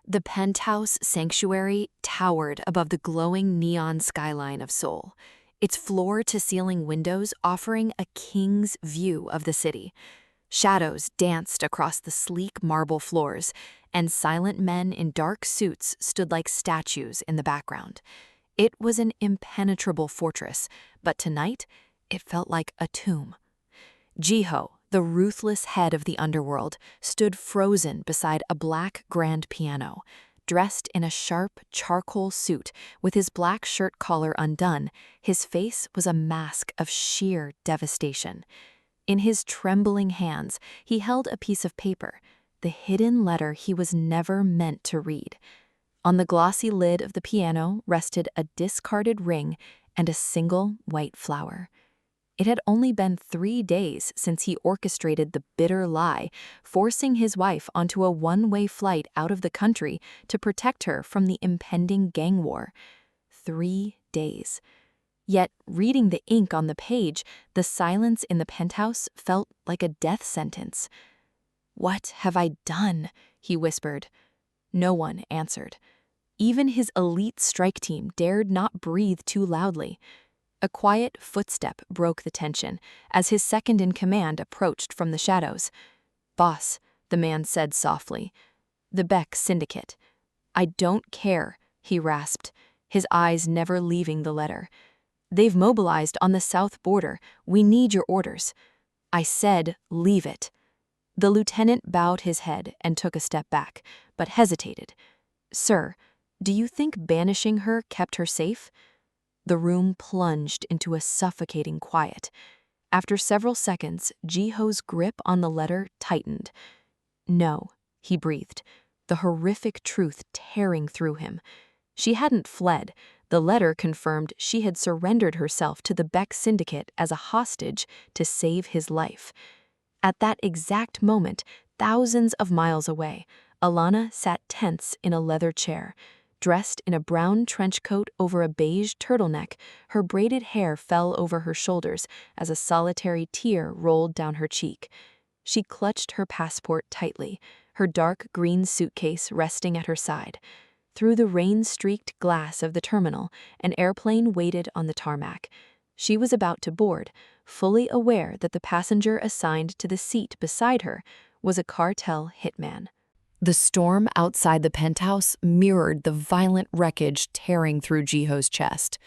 The penthouse sanctuary towered above the glowing neon skyline of Seoul, its floor-to-ceiling windows offering a king's view of the city. Shadows danced across the sleek marble floors, and silent men in dark suits stood like statues in the background. It was an impenetrable fortress, but tonight it felt like a tomb. Jiho, the ruthless head of the underworld, stood frozen beside a black grand piano. Dressed in a sharp charcoal suit with his black shirt collar undone, his face was a mask of sheer devastation. In his trembling hands, he held a piece of paper, the hidden letter he was never meant to read. On the glossy lid of the piano rested a discarded ring and a single white flower. It had only been 3 days since he orchestrated the bitter lie, forcing his wife onto a one-way flight out of the country to protect her from the impending gang war. 3 days. Yet, reading the ink on the page, the silence in the penthouse felt like a death sentence. "What have I done?" he whispered. No one answered. Even his elite strike team dared not breathe too loudly. A quiet footstep broke the tension as his second-in-command approached from the shadows. "Boss," the man said softly. "The Baek Syndicate." "I don't care," he rasped, his eyes never leaving the letter. "They've mobilized on the south border. We need your orders." "I said, leave it." The lieutenant bowed his head and took a step back, but hesitated. "Sir, do you think banishing her kept her safe?" The room plunged into a suffocating quiet. After several seconds, Jiho's grip on the letter tightened. "No," he breathed, the horrific truth tearing through him. She hadn't fled. The letter confirmed she had surrendered herself to the Baek Syndicate as a hostage to save his life. At that exact moment, thousands of miles away, Alana sat tense in a leather chair. Dressed in a brown trench coat over a beige turtleneck, her braided hair fell over her shoulders as a solitary tear rolled down her cheek. She clutched her passport tightly, her dark green suitcase resting at her side. Through the rain-streaked glass of the terminal, an airplane waited on the tarmac. She was about to board, fully aware that the passenger assigned to the seat beside her was a cartel hitman. The storm outside the penthouse mirrored the violent wreckage tearing through Jiho's chest.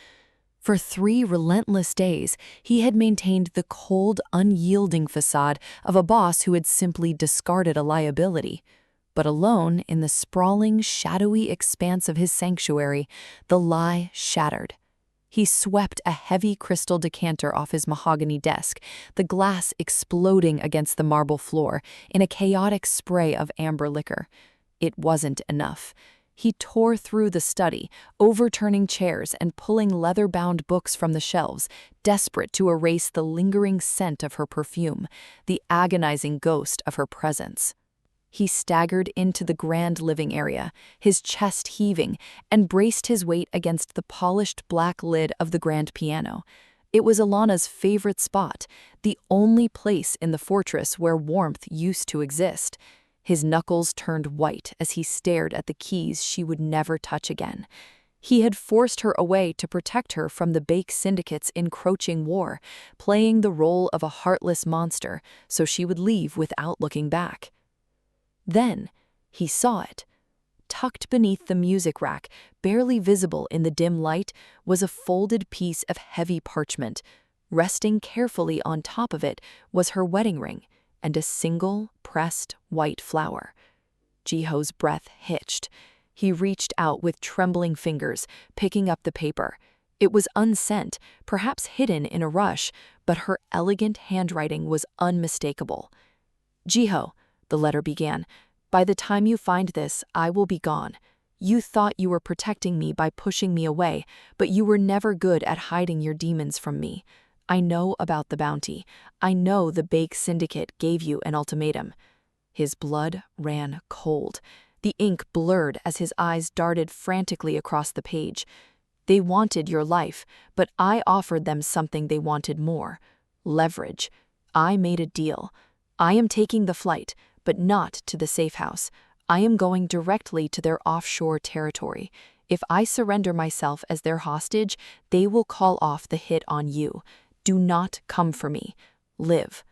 For 3 relentless days, he had maintained the cold, unyielding facade of a boss who had simply discarded a liability. But alone in the sprawling, shadowy expanse of his sanctuary, the lie shattered. He swept a heavy crystal decanter off his mahogany desk, the glass exploding against the marble floor in a chaotic spray of amber liquor. It wasn't enough. He tore through the study, overturning chairs and pulling leather-bound books from the shelves, desperate to erase the lingering scent of her perfume, the agonizing ghost of her presence. He staggered into the grand living area, his chest heaving, and braced his weight against the polished black lid of the grand piano. It was Alana's favorite spot, the only place in the fortress where warmth used to exist. His knuckles turned white as he stared at the keys she would never touch again. He had forced her away to protect her from the Baek Syndicate's encroaching war, playing the role of a heartless monster so she would leave without looking back. Then, he saw it. Tucked beneath the music rack, barely visible in the dim light, was a folded piece of heavy parchment. Resting carefully on top of it was her wedding ring and a single, pressed white flower. Jiho's breath hitched. He reached out with trembling fingers, picking up the paper. It was unsent, perhaps hidden in a rush, but her elegant handwriting was unmistakable. "Jiho," the letter began, "by the time you find this, I will be gone. You thought you were protecting me by pushing me away, but you were never good at hiding your demons from me. I know about the bounty. I know the Baek Syndicate gave you an ultimatum." His blood ran cold. The ink blurred as his eyes darted frantically across the page. "They wanted your life, but I offered them something they wanted more. Leverage. I made a deal. I am taking the flight, but not to the safe house. I am going directly to their offshore territory. If I surrender myself as their hostage, they will call off the hit on you. Do not come for me. Live."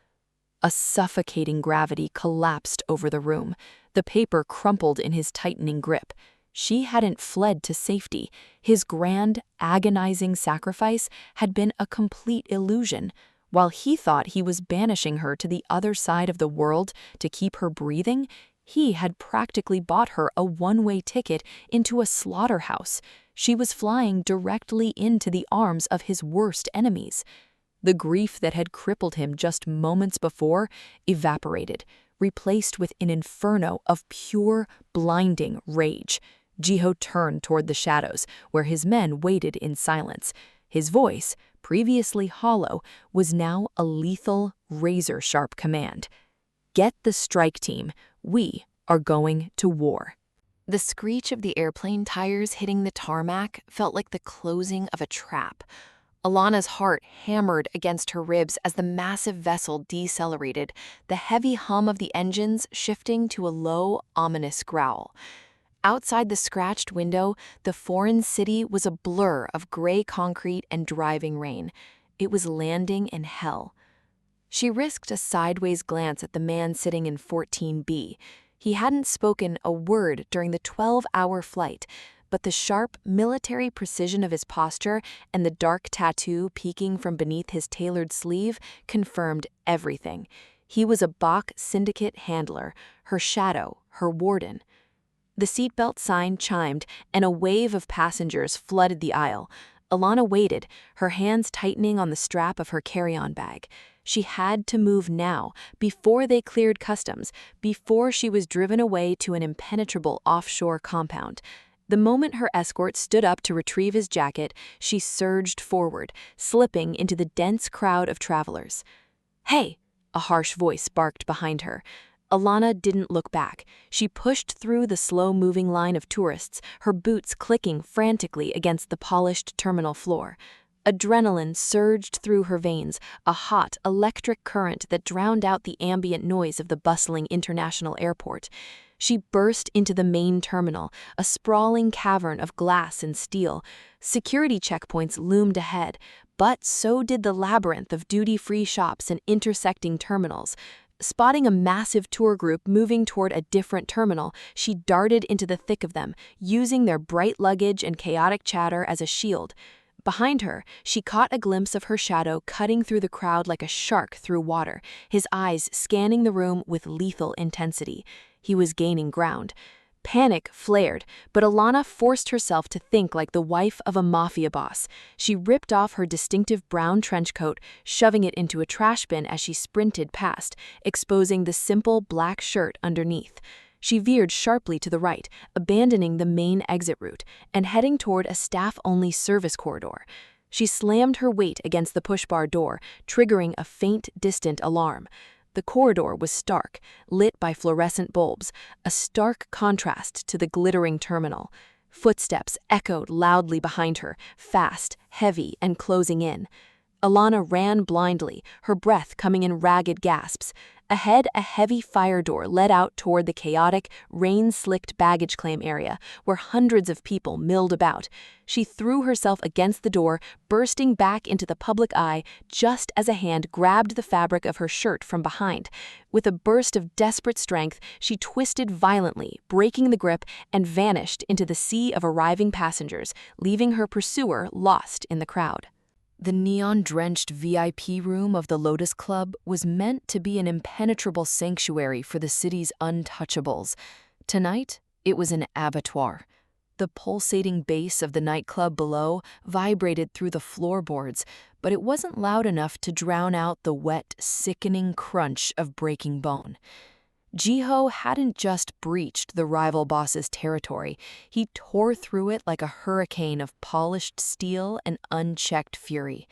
A suffocating gravity collapsed over the room. The paper crumpled in his tightening grip. She hadn't fled to safety. His grand, agonizing sacrifice had been a complete illusion. While he thought he was banishing her to the other side of the world to keep her breathing, he had practically bought her a one-way ticket into a slaughterhouse. She was flying directly into the arms of his worst enemies. The grief that had crippled him just moments before evaporated, replaced with an inferno of pure, blinding rage. Jiho turned toward the shadows, where his men waited in silence. His voice, previously hollow, was now a lethal, razor-sharp command. "Get the strike team. We are going to war." The screech of the airplane tires hitting the tarmac felt like the closing of a trap. Alana's heart hammered against her ribs as the massive vessel decelerated, the heavy hum of the engines shifting to a low, ominous growl. Outside the scratched window, the foreign city was a blur of gray concrete and driving rain. It was landing in hell. She risked a sideways glance at the man sitting in 14B. He hadn't spoken a word during the 12-hour flight, but the sharp, military precision of his posture and the dark tattoo peeking from beneath his tailored sleeve confirmed everything. He was a Baek Syndicate handler, her shadow, her warden. The seatbelt sign chimed, and a wave of passengers flooded the aisle. Alana waited, her hands tightening on the strap of her carry-on bag. She had to move now, before they cleared customs, before she was driven away to an impenetrable offshore compound. The moment her escort stood up to retrieve his jacket, she surged forward, slipping into the dense crowd of travelers. "Hey!" a harsh voice barked behind her. Alana didn't look back. She pushed through the slow-moving line of tourists, her boots clicking frantically against the polished terminal floor. Adrenaline surged through her veins, a hot, electric current that drowned out the ambient noise of the bustling international airport. She burst into the main terminal, a sprawling cavern of glass and steel. Security checkpoints loomed ahead, but so did the labyrinth of duty-free shops and intersecting terminals. Spotting a massive tour group moving toward a different terminal, she darted into the thick of them, using their bright luggage and chaotic chatter as a shield. Behind her, she caught a glimpse of her shadow cutting through the crowd like a shark through water, his eyes scanning the room with lethal intensity. He was gaining ground. Panic flared, but Alana forced herself to think like the wife of a mafia boss. She ripped off her distinctive brown trench coat, shoving it into a trash bin as she sprinted past, exposing the simple black shirt underneath. She veered sharply to the right, abandoning the main exit route, and heading toward a staff-only service corridor. She slammed her weight against the push-bar door, triggering a faint, distant alarm. The corridor was stark, lit by fluorescent bulbs, a stark contrast to the glittering terminal. Footsteps echoed loudly behind her, fast, heavy, and closing in. Alana ran blindly, her breath coming in ragged gasps. Ahead, a heavy fire door led out toward the chaotic, rain-slicked baggage claim area, where hundreds of people milled about. She threw herself against the door, bursting back into the public eye just as a hand grabbed the fabric of her shirt from behind. With a burst of desperate strength, she twisted violently, breaking the grip, and vanished into the sea of arriving passengers, leaving her pursuer lost in the crowd. The neon-drenched VIP room of the Lotus Club was meant to be an impenetrable sanctuary for the city's untouchables. Tonight, it was an abattoir. The pulsating bass of the nightclub below vibrated through the floorboards, but it wasn't loud enough to drown out the wet, sickening crunch of breaking bone. Jiho hadn't just breached the rival boss's territory, he tore through it like a hurricane of polished steel and unchecked fury.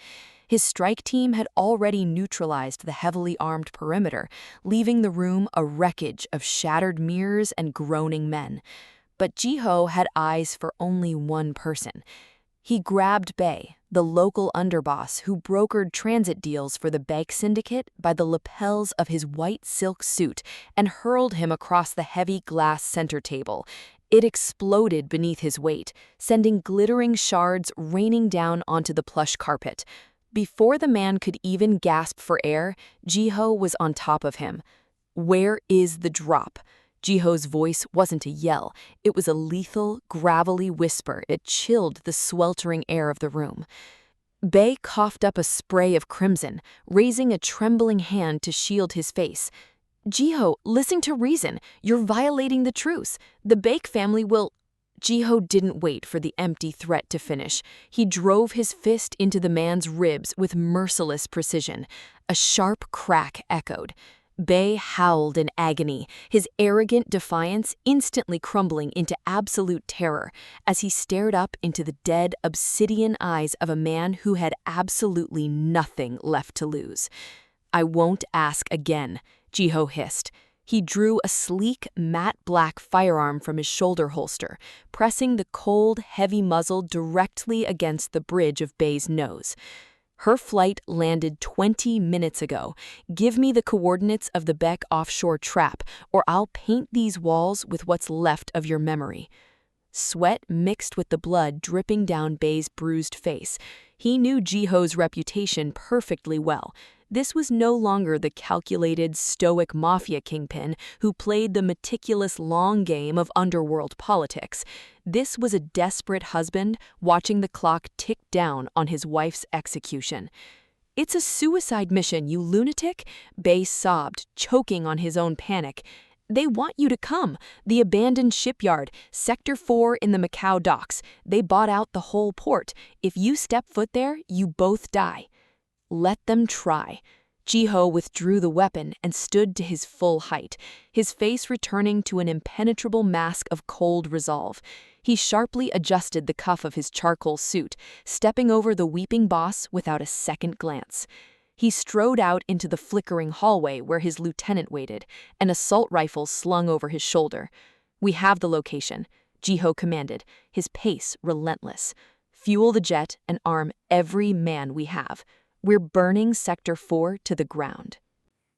His strike team had already neutralized the heavily armed perimeter, leaving the room a wreckage of shattered mirrors and groaning men. But Jiho had eyes for only one person. He grabbed Bae, the local underboss who brokered transit deals for the Baek Syndicate, by the lapels of his white silk suit and hurled him across the heavy glass center table. It exploded beneath his weight, sending glittering shards raining down onto the plush carpet. Before the man could even gasp for air, Jiho was on top of him. "Where is the drop?" Jiho's voice wasn't a yell, it was a lethal, gravelly whisper. It chilled the sweltering air of the room. Bae coughed up a spray of crimson, raising a trembling hand to shield his face. "Jiho, listen to reason. You're violating the truce. The Baek family will—" Jiho didn't wait for the empty threat to finish. He drove his fist into the man's ribs with merciless precision. A sharp crack echoed. Bae howled in agony, his arrogant defiance instantly crumbling into absolute terror as he stared up into the dead, obsidian eyes of a man who had absolutely nothing left to lose. "I won't ask again," Jiho hissed. He drew a sleek, matte black firearm from his shoulder holster, pressing the cold, heavy muzzle directly against the bridge of Bae's nose. "Her flight landed 20 minutes ago. Give me the coordinates of the Baek offshore trap, or I'll paint these walls with what's left of your memory." Sweat mixed with the blood dripping down Bae's bruised face. He knew Jiho's reputation perfectly well. This was no longer the calculated, stoic mafia kingpin who played the meticulous long game of underworld politics. This was a desperate husband watching the clock tick down on his wife's execution. "It's a suicide mission, you lunatic!" Bae sobbed, choking on his own panic. "They want you to come. The abandoned shipyard, Sector 4 in the Macau docks. They bought out the whole port. If you step foot there, you both die." "Let them try." Jiho withdrew the weapon and stood to his full height, his face returning to an impenetrable mask of cold resolve. He sharply adjusted the cuff of his charcoal suit, stepping over the weeping boss without a second glance. He strode out into the flickering hallway where his lieutenant waited, an assault rifle slung over his shoulder. "We have the location," Jiho commanded, his pace relentless. "Fuel the jet and arm every man we have. We're burning Sector 4 to the ground."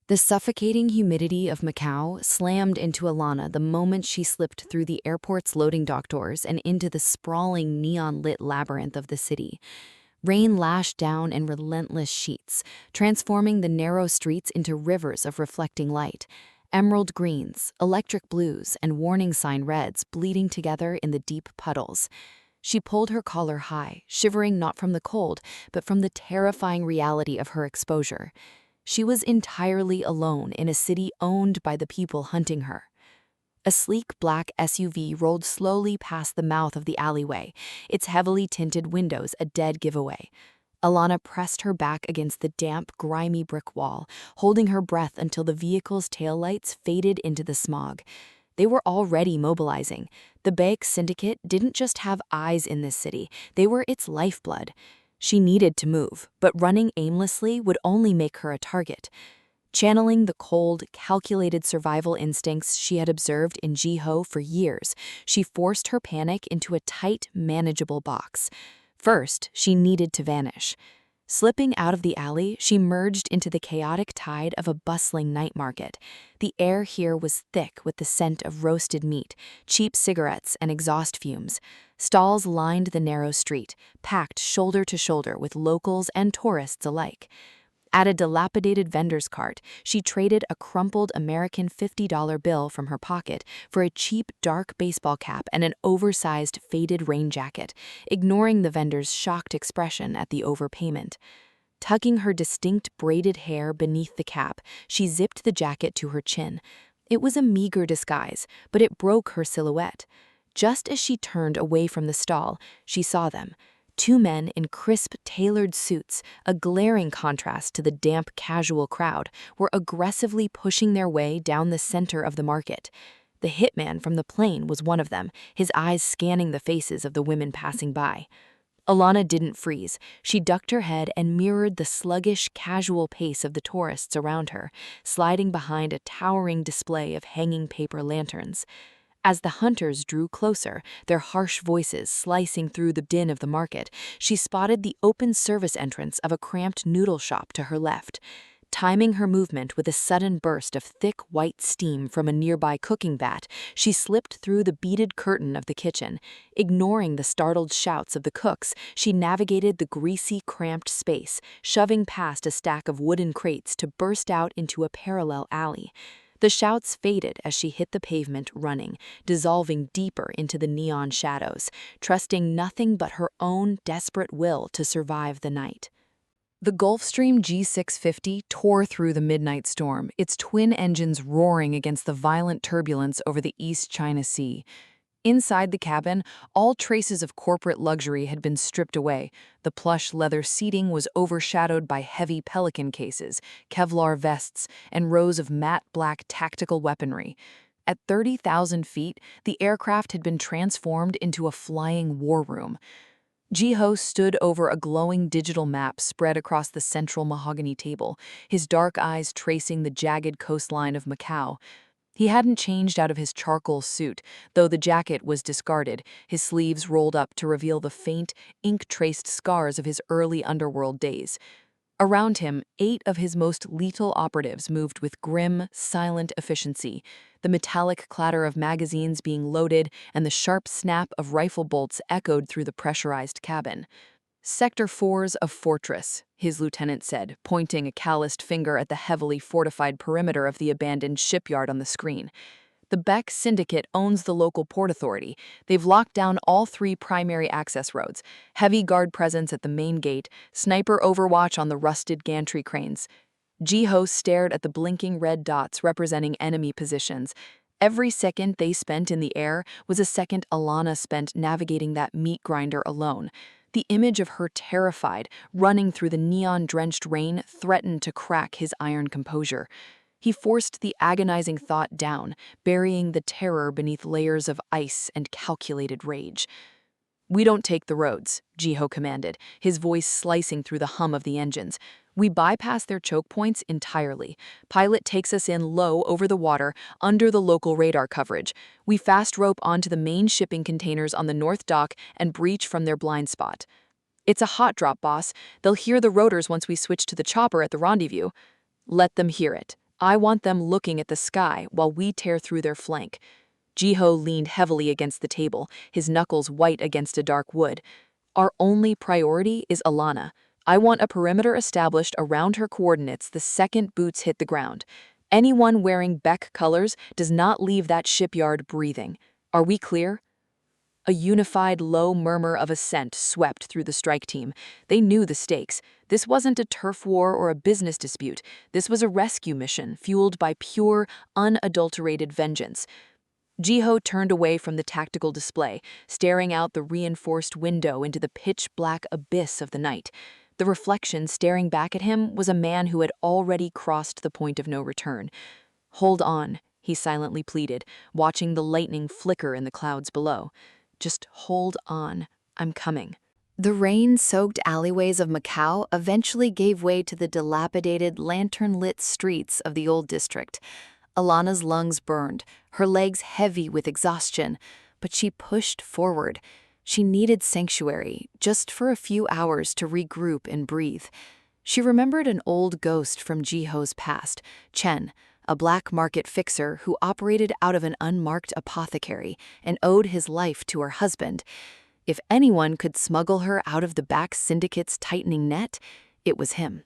The suffocating humidity of Macau slammed into Alana the moment she slipped through the airport's loading dock doors and into the sprawling neon-lit labyrinth of the city. Rain lashed down in relentless sheets, transforming the narrow streets into rivers of reflecting light. Emerald greens, electric blues, and warning sign reds bleeding together in the deep puddles. She pulled her collar high, shivering not from the cold, but from the terrifying reality of her exposure. She was entirely alone in a city owned by the people hunting her. A sleek black SUV rolled slowly past the mouth of the alleyway, its heavily tinted windows a dead giveaway. Alana pressed her back against the damp, grimy brick wall, holding her breath until the vehicle's taillights faded into the smog. They were already mobilizing. The Baek Syndicate didn't just have eyes in this city, they were its lifeblood. She needed to move, but running aimlessly would only make her a target. Channeling the cold, calculated survival instincts she had observed in Jiho for years, she forced her panic into a tight, manageable box. First, she needed to vanish. Slipping out of the alley, she merged into the chaotic tide of a bustling night market. The air here was thick with the scent of roasted meat, cheap cigarettes, and exhaust fumes. Stalls lined the narrow street, packed shoulder to shoulder with locals and tourists alike. At a dilapidated vendor's cart, she traded a crumpled American $50 bill from her pocket for a cheap dark baseball cap and an oversized faded rain jacket, ignoring the vendor's shocked expression at the overpayment. Tucking her distinct braided hair beneath the cap, she zipped the jacket to her chin. It was a meager disguise, but it broke her silhouette. Just as she turned away from the stall, she saw them. Two men in crisp, tailored suits, a glaring contrast to the damp, casual crowd, were aggressively pushing their way down the center of the market. The hitman from the plane was one of them, his eyes scanning the faces of the women passing by. Alana didn't freeze. She ducked her head and mirrored the sluggish, casual pace of the tourists around her, sliding behind a towering display of hanging paper lanterns. As the hunters drew closer, their harsh voices slicing through the din of the market, she spotted the open service entrance of a cramped noodle shop to her left. Timing her movement with a sudden burst of thick white steam from a nearby cooking vat, she slipped through the beaded curtain of the kitchen. Ignoring the startled shouts of the cooks, she navigated the greasy, cramped space, shoving past a stack of wooden crates to burst out into a parallel alley. The shouts faded as she hit the pavement running, dissolving deeper into the neon shadows, trusting nothing but her own desperate will to survive the night. The Gulfstream G650 tore through the midnight storm, its twin engines roaring against the violent turbulence over the East China Sea. Inside the cabin, all traces of corporate luxury had been stripped away. The plush leather seating was overshadowed by heavy Pelican cases, Kevlar vests, and rows of matte black tactical weaponry. At 30,000 feet, the aircraft had been transformed into a flying war room. Jiho stood over a glowing digital map spread across the central mahogany table, his dark eyes tracing the jagged coastline of Macau. He hadn't changed out of his charcoal suit, though the jacket was discarded, his sleeves rolled up to reveal the faint, ink-traced scars of his early underworld days. Around him, 8 of his most lethal operatives moved with grim, silent efficiency, the metallic clatter of magazines being loaded and the sharp snap of rifle bolts echoed through the pressurized cabin. Sector 4's of Fortress, his lieutenant said, pointing a calloused finger at the heavily fortified perimeter of the abandoned shipyard on the screen. The Baek Syndicate owns the local port authority. They've locked down all 3 primary access roads, heavy guard presence at the main gate, sniper overwatch on the rusted gantry cranes. Jiho stared at the blinking red dots representing enemy positions. Every second they spent in the air was a second Alana spent navigating that meat grinder alone. The image of her terrified, running through the neon-drenched rain threatened to crack his iron composure. He forced the agonizing thought down, burying the terror beneath layers of ice and calculated rage. "We don't take the roads," Jiho commanded, his voice slicing through the hum of the engines. "We bypass their choke points entirely. Pilot takes us in low over the water, under the local radar coverage. We fast rope onto the main shipping containers on the north dock and breach from their blind spot. It's a hot drop, boss. They'll hear the rotors once we switch to the chopper at the rendezvous. Let them hear it. I want them looking at the sky while we tear through their flank." Jiho leaned heavily against the table, his knuckles white against a dark wood. "Our only priority is Alana. I want a perimeter established around her coordinates the second boots hit the ground. Anyone wearing Beck colors does not leave that shipyard breathing. Are we clear?" A unified, low murmur of assent swept through the strike team. They knew the stakes. This wasn't a turf war or a business dispute. This was a rescue mission fueled by pure, unadulterated vengeance. Jiho turned away from the tactical display, staring out the reinforced window into the pitch-black abyss of the night. The reflection staring back at him was a man who had already crossed the point of no return. "Hold on," he silently pleaded, watching the lightning flicker in the clouds below. "Just hold on. I'm coming." The rain-soaked alleyways of Macau eventually gave way to the dilapidated, lantern-lit streets of the old district. Alana's lungs burned, her legs heavy with exhaustion, but she pushed forward. She needed sanctuary, just for a few hours to regroup and breathe. She remembered an old ghost from Jiho's past, Chen, a black market fixer who operated out of an unmarked apothecary and owed his life to her husband. If anyone could smuggle her out of the Baek Syndicate's tightening net, it was him.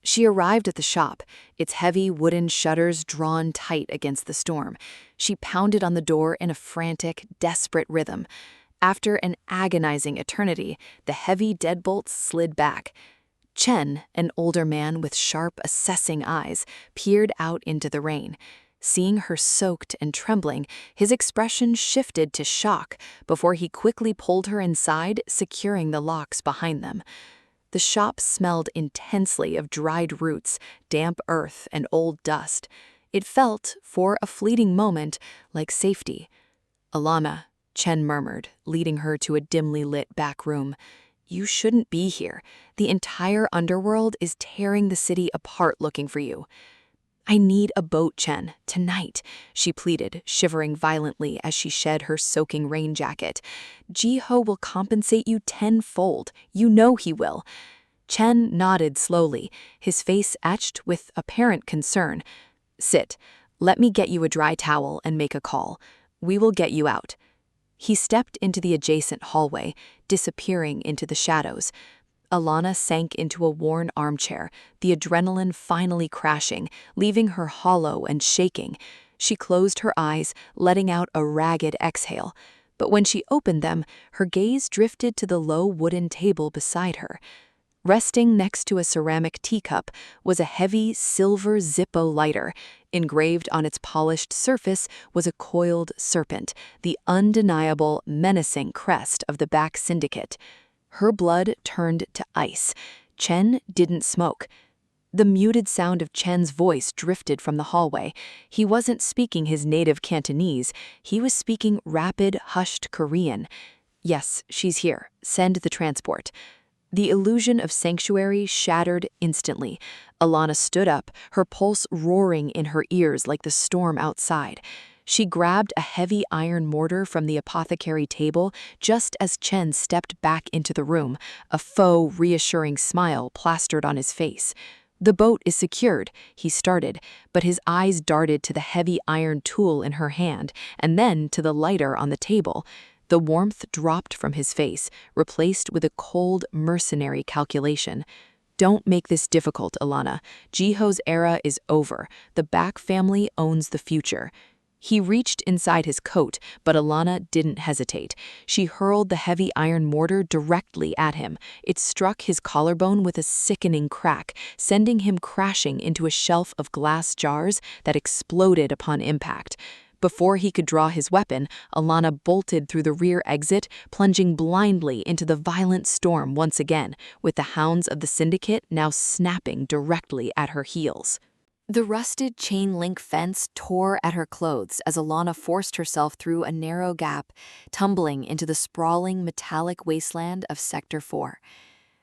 She arrived at the shop, its heavy wooden shutters drawn tight against the storm. She pounded on the door in a frantic, desperate rhythm. After an agonizing eternity, the heavy deadbolts slid back. Chen, an older man with sharp, assessing eyes, peered out into the rain. Seeing her soaked and trembling, his expression shifted to shock before he quickly pulled her inside, securing the locks behind them. The shop smelled intensely of dried roots, damp earth, and old dust. It felt, for a fleeting moment, like safety. "Alana," Chen murmured, leading her to a dimly lit back room. "You shouldn't be here. The entire underworld is tearing the city apart looking for you." I need a boat, Chen, tonight, she pleaded, shivering violently as she shed her soaking rain jacket. Jiho will compensate you tenfold. You know he will. Chen nodded slowly, his face etched with apparent concern. Sit. Let me get you a dry towel and make a call. We will get you out. He stepped into the adjacent hallway, disappearing into the shadows. Alana sank into a worn armchair, the adrenaline finally crashing, leaving her hollow and shaking. She closed her eyes, letting out a ragged exhale. But when she opened them, her gaze drifted to the low wooden table beside her. Resting next to a ceramic teacup was a heavy silver Zippo lighter. Engraved on its polished surface was a coiled serpent, the undeniable, menacing crest of the Baek Syndicate. Her blood turned to ice. Chen didn't smoke. The muted sound of Chen's voice drifted from the hallway. He wasn't speaking his native Cantonese. He was speaking rapid, hushed Korean. Yes, she's here. Send the transport. The illusion of sanctuary shattered instantly. Alana stood up, her pulse roaring in her ears like the storm outside. She grabbed a heavy iron mortar from the apothecary table just as Chen stepped back into the room, a faux, reassuring smile plastered on his face. The boat is secured, he started, but his eyes darted to the heavy iron tool in her hand and then to the lighter on the table. The warmth dropped from his face, replaced with a cold, mercenary calculation. Don't make this difficult, Alana. Jiho's era is over. The Baek family owns the future. He reached inside his coat, but Alana didn't hesitate. She hurled the heavy iron mortar directly at him. It struck his collarbone with a sickening crack, sending him crashing into a shelf of glass jars that exploded upon impact. Before he could draw his weapon, Alana bolted through the rear exit, plunging blindly into the violent storm once again, with the hounds of the syndicate now snapping directly at her heels. The rusted chain-link fence tore at her clothes as Alana forced herself through a narrow gap, tumbling into the sprawling metallic wasteland of Sector 4.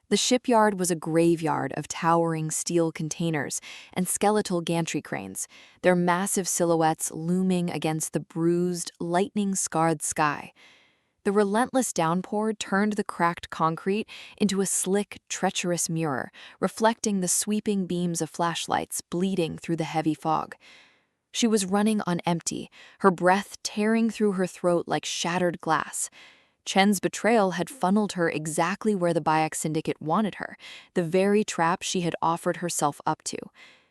The shipyard was a graveyard of towering steel containers and skeletal gantry cranes, their massive silhouettes looming against the bruised, lightning-scarred sky. The relentless downpour turned the cracked concrete into a slick, treacherous mirror, reflecting the sweeping beams of flashlights bleeding through the heavy fog. She was running on empty, her breath tearing through her throat like shattered glass. Chen's betrayal had funneled her exactly where the Baek Syndicate wanted her, the very trap she had offered herself up to.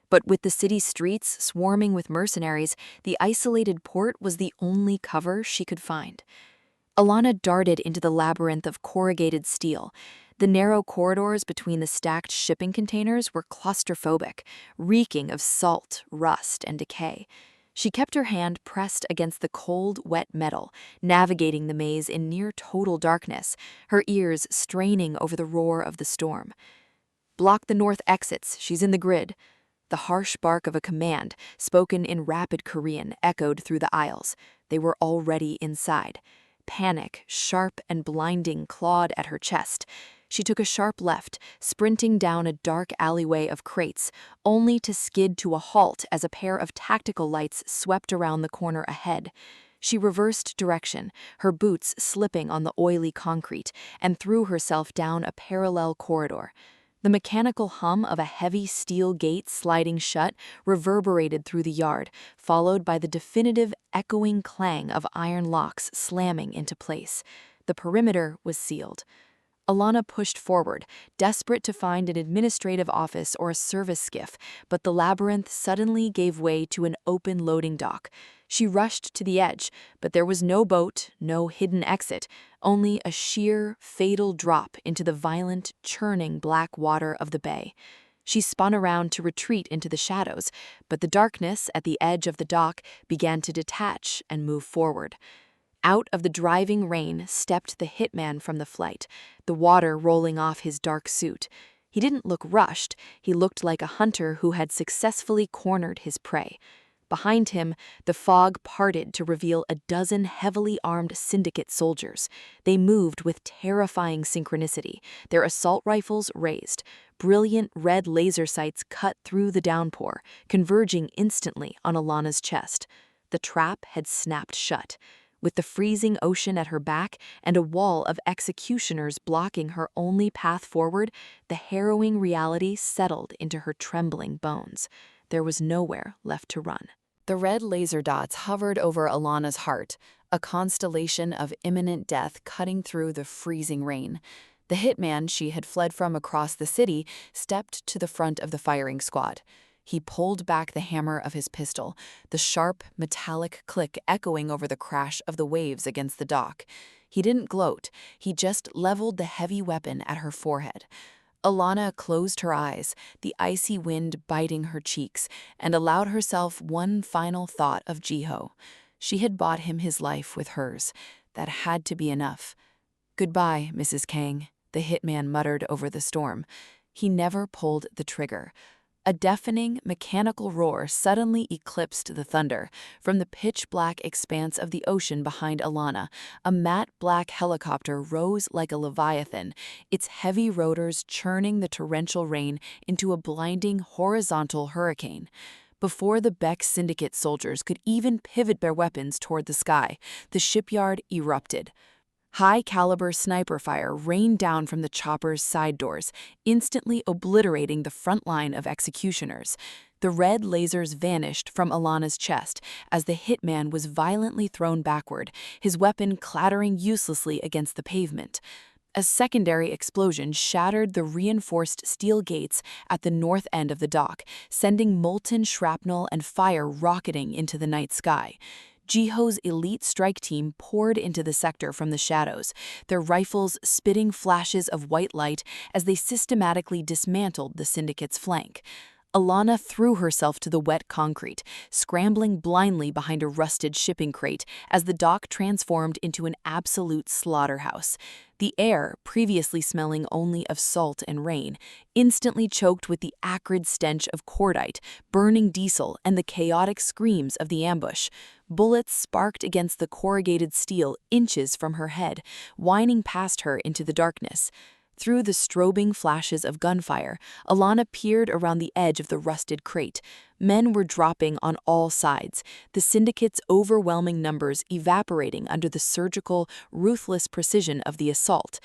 But with the city streets swarming with mercenaries, the isolated port was the only cover she could find. Alana darted into the labyrinth of corrugated steel. The narrow corridors between the stacked shipping containers were claustrophobic, reeking of salt, rust, and decay. She kept her hand pressed against the cold, wet metal, navigating the maze in near total darkness, her ears straining over the roar of the storm. Block the north exits, she's in the grid. The harsh bark of a command, spoken in rapid Korean, echoed through the aisles. They were already inside. Panic, sharp and blinding, clawed at her chest. She took a sharp left, sprinting down a dark alleyway of crates, only to skid to a halt as a pair of tactical lights swept around the corner ahead. She reversed direction, her boots slipping on the oily concrete, and threw herself down a parallel corridor. The mechanical hum of a heavy steel gate sliding shut reverberated through the yard, followed by the definitive echoing clang of iron locks slamming into place. The perimeter was sealed. Alana pushed forward, desperate to find an administrative office or a service skiff, but the labyrinth suddenly gave way to an open loading dock. She rushed to the edge, but there was no boat, no hidden exit, only a sheer, fatal drop into the violent, churning black water of the bay. She spun around to retreat into the shadows, but the darkness at the edge of the dock began to detach and move forward. Out of the driving rain stepped the hitman from the flight, the water rolling off his dark suit. He didn't look rushed, he looked like a hunter who had successfully cornered his prey. Behind him, the fog parted to reveal a dozen heavily armed syndicate soldiers. They moved with terrifying synchronicity, their assault rifles raised. Brilliant red laser sights cut through the downpour, converging instantly on Alana's chest. The trap had snapped shut. With the freezing ocean at her back and a wall of executioners blocking her only path forward, the harrowing reality settled into her trembling bones. There was nowhere left to run. The red laser dots hovered over Alana's heart, a constellation of imminent death cutting through the freezing rain. The hitman she had fled from across the city stepped to the front of the firing squad. He pulled back the hammer of his pistol, the sharp, metallic click echoing over the crash of the waves against the dock. He didn't gloat, he just leveled the heavy weapon at her forehead. Alana closed her eyes, the icy wind biting her cheeks, and allowed herself one final thought of Jiho. She had bought him his life with hers. That had to be enough. "Goodbye, Mrs. Kang," the hitman muttered over the storm. He never pulled the trigger. A deafening, mechanical roar suddenly eclipsed the thunder. From the pitch-black expanse of the ocean behind Alana, a matte black helicopter rose like a leviathan, its heavy rotors churning the torrential rain into a blinding horizontal hurricane. Before the Baek Syndicate soldiers could even pivot their weapons toward the sky, the shipyard erupted. High-caliber sniper fire rained down from the chopper's side doors, instantly obliterating the front line of executioners. The red lasers vanished from Alana's chest as the hitman was violently thrown backward, his weapon clattering uselessly against the pavement. A secondary explosion shattered the reinforced steel gates at the north end of the dock, sending molten shrapnel and fire rocketing into the night sky. Jiho's elite strike team poured into the sector from the shadows, their rifles spitting flashes of white light as they systematically dismantled the syndicate's flank. Alana threw herself to the wet concrete, scrambling blindly behind a rusted shipping crate as the dock transformed into an absolute slaughterhouse. The air, previously smelling only of salt and rain, instantly choked with the acrid stench of cordite, burning diesel, and the chaotic screams of the ambush. Bullets sparked against the corrugated steel inches from her head, whining past her into the darkness. Through the strobing flashes of gunfire, Alana peered around the edge of the rusted crate. Men were dropping on all sides, the syndicate's overwhelming numbers evaporating under the surgical, ruthless precision of the assault.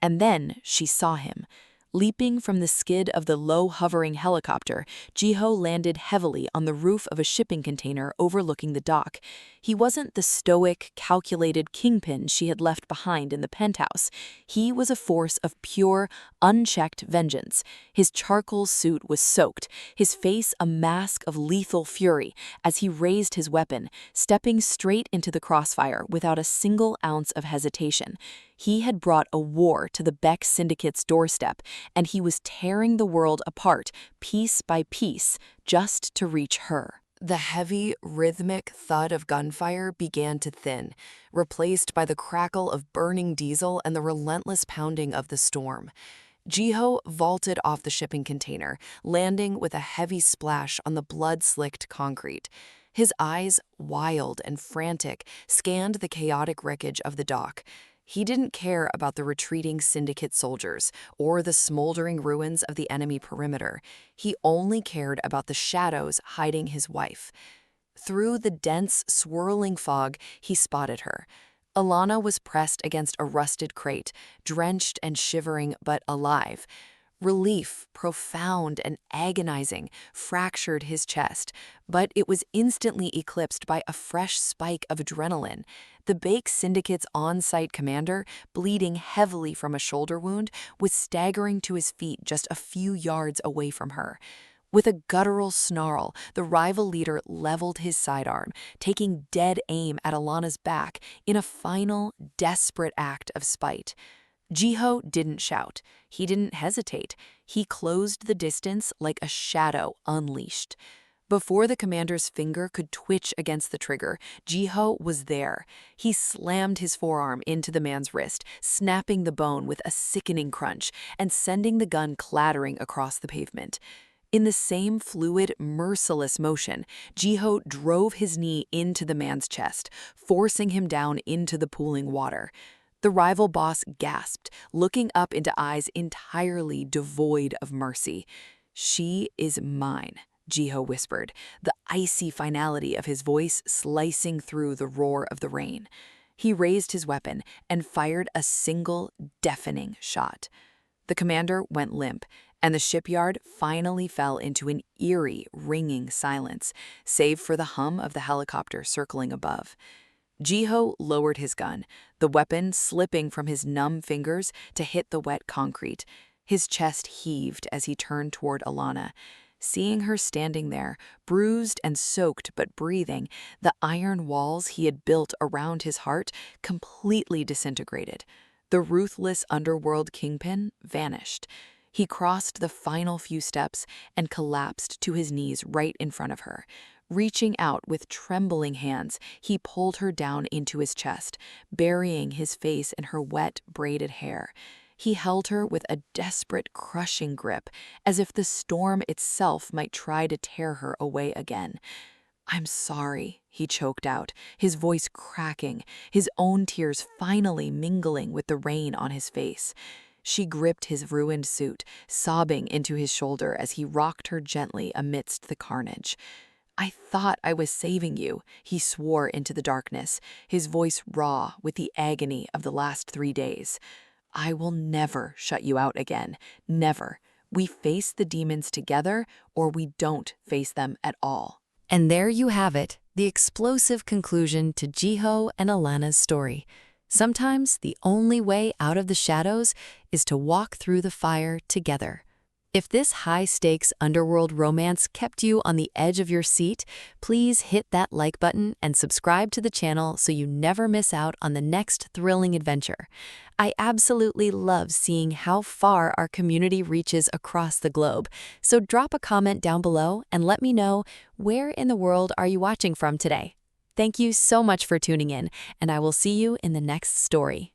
And then she saw him. Leaping from the skid of the low-hovering helicopter, Jiho landed heavily on the roof of a shipping container overlooking the dock. He wasn't the stoic, calculated kingpin she had left behind in the penthouse. He was a force of pure, unchecked vengeance. His charcoal suit was soaked, his face a mask of lethal fury as he raised his weapon, stepping straight into the crossfire without a single ounce of hesitation. He had brought a war to the Baek Syndicate's doorstep, and he was tearing the world apart, piece by piece, just to reach her. The heavy, rhythmic thud of gunfire began to thin, replaced by the crackle of burning diesel and the relentless pounding of the storm. Jiho vaulted off the shipping container, landing with a heavy splash on the blood-slicked concrete. His eyes, wild and frantic, scanned the chaotic wreckage of the dock. He didn't care about the retreating syndicate soldiers or the smoldering ruins of the enemy perimeter. He only cared about the shadows hiding his wife. Through the dense, swirling fog, he spotted her. Alana was pressed against a rusted crate, drenched and shivering but alive. Relief, profound and agonizing, fractured his chest, but it was instantly eclipsed by a fresh spike of adrenaline. The Baek Syndicate's on-site commander, bleeding heavily from a shoulder wound, was staggering to his feet just a few yards away from her. With a guttural snarl, the rival leader leveled his sidearm, taking dead aim at Alana's back in a final, desperate act of spite. Jiho didn't shout. He didn't hesitate. He closed the distance like a shadow unleashed. Before the commander's finger could twitch against the trigger, Jiho was there. He slammed his forearm into the man's wrist, snapping the bone with a sickening crunch and sending the gun clattering across the pavement. In the same fluid, merciless motion, Jiho drove his knee into the man's chest, forcing him down into the pooling water. The rival boss gasped, looking up into eyes entirely devoid of mercy. "She is mine," Jiho whispered, the icy finality of his voice slicing through the roar of the rain. He raised his weapon and fired a single, deafening shot. The commander went limp, and the shipyard finally fell into an eerie, ringing silence, save for the hum of the helicopter circling above. Jiho lowered his gun, the weapon slipping from his numb fingers to hit the wet concrete. His chest heaved as he turned toward Alana. Seeing her standing there, bruised and soaked but breathing, the iron walls he had built around his heart completely disintegrated. The ruthless underworld kingpin vanished. He crossed the final few steps and collapsed to his knees right in front of her. Reaching out with trembling hands, he pulled her down into his chest, burying his face in her wet, braided hair. He held her with a desperate, crushing grip, as if the storm itself might try to tear her away again. "I'm sorry," he choked out, his voice cracking, his own tears finally mingling with the rain on his face. She gripped his ruined suit, sobbing into his shoulder as he rocked her gently amidst the carnage. "I thought I was saving you," he swore into the darkness, his voice raw with the agony of the last 3 days. "I will never shut you out again, never. We face the demons together, or we don't face them at all." And there you have it, the explosive conclusion to Jiho and Alana's story. Sometimes the only way out of the shadows is to walk through the fire together. If this high-stakes underworld romance kept you on the edge of your seat, please hit that like button and subscribe to the channel so you never miss out on the next thrilling adventure. I absolutely love seeing how far our community reaches across the globe, so drop a comment down below and let me know, where in the world are you watching from today? Thank you so much for tuning in, and I will see you in the next story.